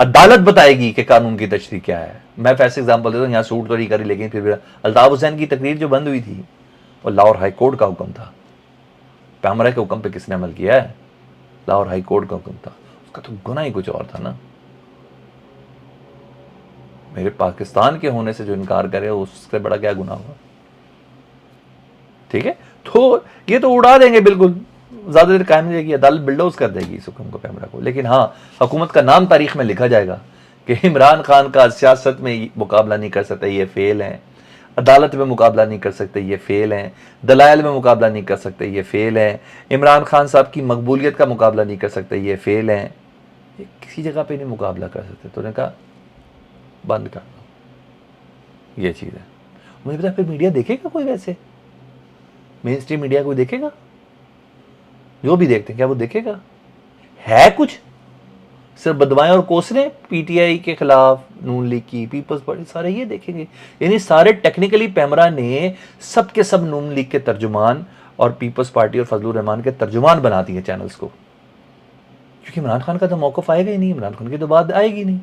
عدالت بتائے گی کہ قانون کی تشریح کیا ہے. میں فیصل ایگزامپل دیتا ہوں, یہاں سوٹ تو نہیں کری, لیکن پھر الطاف حسین کی تقریر جو بند ہوئی تھی وہ لاہور ہائی کورٹ کا حکم تھا. پیمرا کے حکم پہ کس نے عمل کیا ہے؟ لاہور ہائی کورٹ کا حکم تھا. اس کا تو گناہ ہی کچھ اور تھا نا. میرے پاکستان کے ہونے سے جو انکار کرے اس سے بڑا کیا گناہ ہوا؟ ٹھیک ہے, تو یہ تو اڑا دیں گے بالکل, زیادہ دیر قائم نہیں رہے گی, عدالت بلڈوز کر دے گی اس حکم کو, پیمرا کو. لیکن ہاں, حکومت کا نام تاریخ میں لکھا جائے گا کہ عمران خان کا سیاست میں مقابلہ نہیں کر سکتے, یہ فیل ہیں. عدالت میں مقابلہ نہیں کر سکتے, یہ فیل ہیں. دلائل میں مقابلہ نہیں کر سکتے, یہ فیل ہیں. عمران خان صاحب کی مقبولیت کا مقابلہ نہیں کر سکتے, یہ فیل ہیں. یہ کسی جگہ پہ نہیں مقابلہ کر سکتے. تو نے کہا بند کر دو, یہ چیز ہے. مجھے پتا پھر میڈیا دیکھے گا کوئی؟ ویسے مین اسٹریم میڈیا کوئی دیکھے گا؟ جو بھی دیکھتے ہیں کیا وہ دیکھے گا؟ ہے کچھ صرف بدوائیں اور کوسنے پی ٹی آئی کے خلاف, نون لیگ کی, پیپلز پارٹی, سارے یہ دیکھیں گے. یعنی سارے ٹیکنیکلی پیمرا نے سب کے سب نون لیگ کے ترجمان اور پیپلز پارٹی اور فضل الرحمان کے ترجمان بنا دیے چینلز کو, کیونکہ عمران خان کا تو موقف آئے گا ہی نہیں, عمران خان کی تو بات آئے گی نہیں.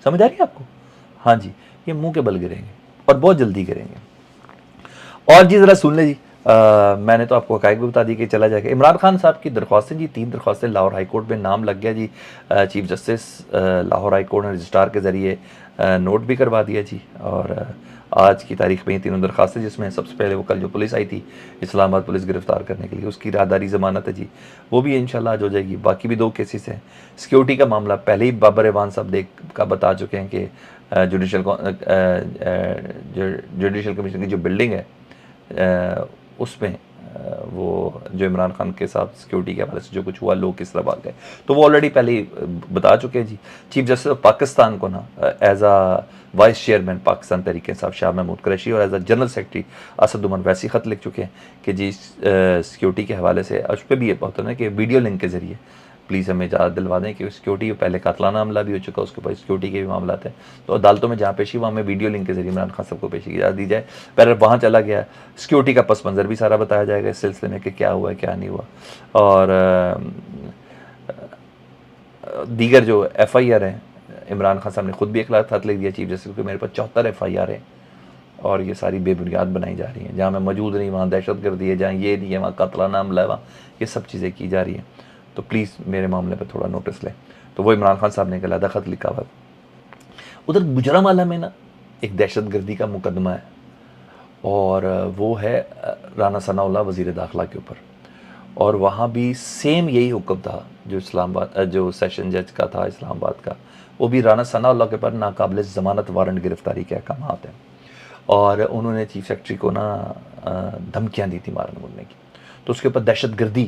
سمجھ آ رہی ہے آپ کو؟ ہاں جی, یہ منہ کے بل گریں گے اور بہت جلدی گریں گے. اور جی ذرا سن لیں جی, میں نے تو آپ کو حقائق بھی بتا دی کہ چلا جائے گا. عمران خان صاحب کی درخواستیں جی, 3 درخواستیں لاہور ہائی کورٹ میں نام لگ گیا جی. Chief justice Lahore high court نے رجسٹرار کے ذریعے نوٹ بھی کروا دیا جی. اور آج کی تاریخ میں یہ 3 درخواستیں, جس میں سب سے پہلے وہ کل جو پولیس آئی تھی اسلام آباد پولیس گرفتار کرنے کے لیے, اس کی راہداری ضمانت ہے جی, وہ بھی انشاءاللہ آج ہو جائے گی. باقی بھی 2 کیسز ہیں. سیکیورٹی کا معاملہ پہلے ہی بابر ایوان صاحب کا بتا چکے ہیں کہ جوڈیشل کمیشن کی جو بلڈنگ ہے اس میں وہ جو عمران خان کے ساتھ سیکیورٹی کے حوالے سے جو کچھ ہوا, لوگ کس طرح بھاگ گئے, تو وہ آلریڈی پہلے ہی بتا چکے ہیں جی. چیف جسٹس آف پاکستان کو نا as a vice chairman Pakistan Tehreek Insaf Shah Mehmood Qureshi اور as a general secretary Asad Umar ویسی خط لکھ چکے ہیں کہ جی سیکیورٹی کے حوالے سے, اس پہ بھی یہ بہت ہے کہ ویڈیو لنک کے ذریعے پلیز ہمیں اجازت دلوا دیں کہ سیکیورٹی پہلے قاتلانہ حملہ بھی ہو چکا, اس کے بعد سیکیورٹی کے بھی معاملات ہیں, تو عدالتوں میں جہاں پیشی وہاں میں ویڈیو لنک کے ذریعے عمران خان صاحب کو پیشی کی اجازت دی جائے. پہلے وہاں چلا گیا, سیکیورٹی کا پس منظر بھی سارا بتایا جائے گا اس سلسلے میں کہ کیا ہوا ہے کیا نہیں ہوا. اور دیگر جو ایف آئی آر ہیں, عمران خان صاحب نے خود بھی ایک خط لکھ دیا چیف جسٹس کو کہ میرے پاس 74 ایف آئی آر ہیں اور یہ ساری بے بنیاد بنائی جا رہی ہیں, جہاں میں موجود نہیں وہاں دہشت گردی ہے, جہاں یہ نہیں ہے وہاں قاتلانہ حملہ ہے, وہاں یہ سب چیزیں کی جا رہی ہیں, تو پلیز میرے معاملے پہ تھوڑا نوٹس لیں. تو وہ عمران خان صاحب نے ایک علیحدہ خط لکھا ہوا. ادھر گجرانوالہ میں نا ایک دہشت گردی کا مقدمہ ہے, اور وہ ہے رانا ثناء اللہ وزیر داخلہ کے اوپر, اور وہاں بھی سیم یہی حکم تھا جو اسلام آباد جو سیشن جج کا تھا اسلام آباد کا, وہ بھی رانا ثناء اللہ کے پر ناقابل ضمانت وارنٹ گرفتاری کے احکامات ہیں, اور انہوں نے چیف سیکرٹری کو نا دھمکیاں دی تھی مارنے مارنے کی. تو اس کے اوپر دہشت گردی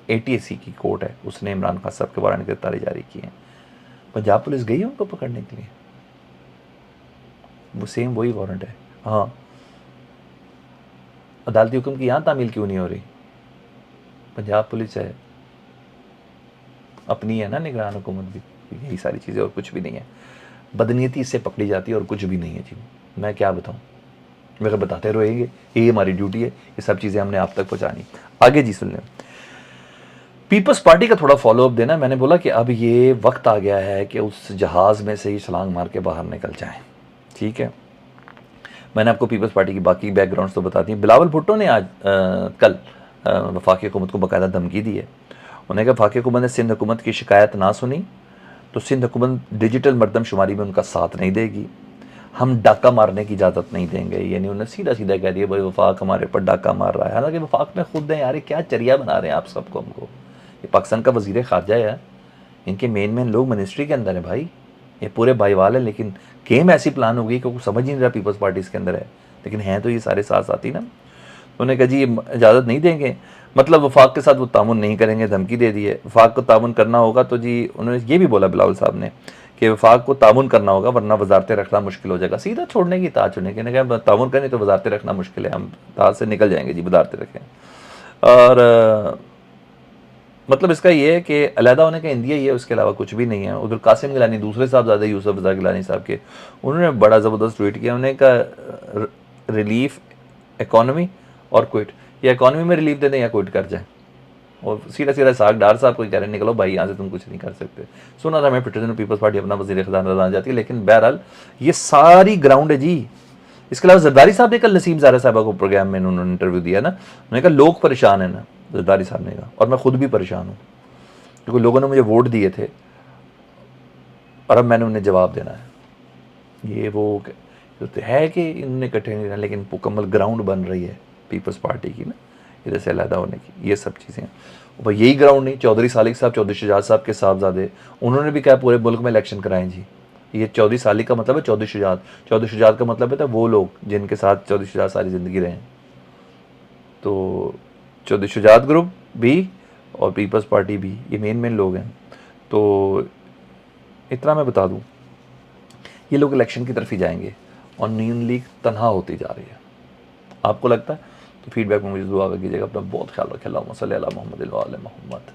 ATSC کی کورٹ ہے, اس نے عمران خان صاحب کے وارنٹ گرفتاری جاری کی ہیں. پنجاب پولیس گئی ہے ان کو پکڑنے کے لیے, وہ سیم وہی وارنٹ ہے. ہاں, عدالتی حکم کی یہاں تعمیل کیوں نہیں ہو رہی؟ پنجاب پولیس ہے, اپنی ہے نا نگران حکومت بھی, یہی ساری چیزیں اور کچھ بھی نہیں ہے. بدنیتی اس سے پکڑی جاتی ہے اور کچھ بھی نہیں ہے جی. میں کیا بتاؤں, مگر بتاتے رہیں گے, یہ ہماری ڈیوٹی ہے, یہ سب چیزیں ہم نے آپ تک پہنچانی. آگے جی سن لیں, پیپلز پارٹی کا تھوڑا فالو اپ دینا. میں نے بولا کہ اب یہ وقت آ گیا ہے کہ اس جہاز میں سے ہی چھلانگ مار کے باہر نکل جائیں. ٹھیک ہے, میں نے آپ کو پیپلز پارٹی کی باقی بیک گراؤنڈز تو بتا دی. بلاول بھٹو نے آج کل وفاقی حکومت کو باقاعدہ دھمکی دی ہے. انہوں نے کہا وفاقی حکومت نے سندھ حکومت کی شکایت نہ سنی تو سندھ حکومت ڈیجیٹل مردم شماری میں ان کا ساتھ نہیں دے گی, ہم ڈاکہ مارنے کی اجازت نہیں دیں گے. یعنی انہوں نے سیدھا سیدھا کہہ دیا بھائی وفاق ہمارے پر ڈاکہ مار رہا ہے. حالانکہ وفاق میں خود ہیں یار, کیا چریا بنا رہے ہیں آپ سب کو. ہم کو یہ پاکستان کا وزیر خارجہ ہے, ان کے مین لوگ منسٹری کے اندر ہیں بھائی, یہ پورے بھائی وال ہیں, لیکن گیم ایسی پلان ہو گئی کہ وہ سمجھ ہی نہیں رہا پیپلز پارٹی اس کے اندر ہے, لیکن ہیں تو یہ سارے ساتھ ساتھی نا. انہوں نے کہا جی اجازت نہیں دیں گے, مطلب وفاق کے ساتھ وہ تعاون نہیں کریں گے, دھمکی دے دی ہے. وفاق کو تعاون کرنا ہوگا تو جی انہوں نے یہ بھی بولا بلاول صاحب نے کہ وفاق کو تعاون کرنا ہوگا ورنہ وزارتیں رکھنا مشکل ہو جائے گا. سیدھا چھوڑنے کی اطاعت چھوڑنے کی, کہا تعاون کریں تو وزارتیں رکھنا مشکل ہے, ہم اطاعت سے نکل جائیں گے جی, وزارتیں رکھیں. اور مطلب اس کا یہ ہے کہ علیحدہ ہونے کا اندیا یہ ہے, اس کے علاوہ کچھ بھی نہیں ہے. ادھر قاسم گیلانی دوسرے صاحبزادے یوسف رضا گیلانی صاحب کے, انہوں نے بڑا زبردست ٹویٹ کیا. انہوں نے کہا ریلیف اکانومی اور کوئٹ, یا اکانومی میں ریلیف دے دیں یا کوئٹ کر جائیں. اور سیدھا سیدھا ساگ ڈار صاحب کو کہہ رہے ہیں نکلو بھائی یہاں سے تم کچھ نہیں کر سکتے. سنا تھا میں پیٹرزن پیپلز پارٹی اپنا وزیر خزانہ جاتی ہے, لیکن بہرحال یہ ساری گراؤنڈ ہے جی. اس کے علاوہ زرداری صاحب نے کل نسیم زارع صاحبہ کو پروگرام میں انہوں نے انٹرویو دیا نا, انہوں نے کہا لوگ پریشان ہیں نا, زرداری صاحب نے کہا, اور میں خود بھی پریشان ہوں کیونکہ لوگوں نے مجھے ووٹ دیے تھے اور اب میں نے انہیں جواب دینا ہے. یہ وہ ہے کہ انہوں نے اکٹھے نہیں رہنا, لیکن مکمل گراؤنڈ بن رہی ہے پیپلز پارٹی کی نا, ادھر سے علیحدہ ہونے کی, یہ سب چیزیں. بھائی یہی گراؤنڈ نہیں, چودھری سالک صاحب, چودھری شجاعت صاحب کے صاحبزادے, انہوں نے بھی کہا پورے ملک میں الیکشن کرائیں جی. یہ چودھری سالک کا مطلب ہے چودھری شجاعت, چودھری شجاعت کا مطلب ہے وہ لوگ جن کے ساتھ چودھری شجاعت ساری زندگی رہے ہیں. تو چودھری شجاعت گروپ بھی اور پیپلز پارٹی بھی, یہ مین لوگ ہیں. تو اتنا میں بتا دوں, یہ لوگ الیکشن کی طرف ہی جائیں گے اور نون لیگ تنہا ہوتی جا رہی ہے. آپ کو لگتا ہے؟ تو فیڈ بیک میں مجھے دعا کیجیے گا. اپنا بہت خیال رکھیں. اللہم صلی علی محمد و علی محمد.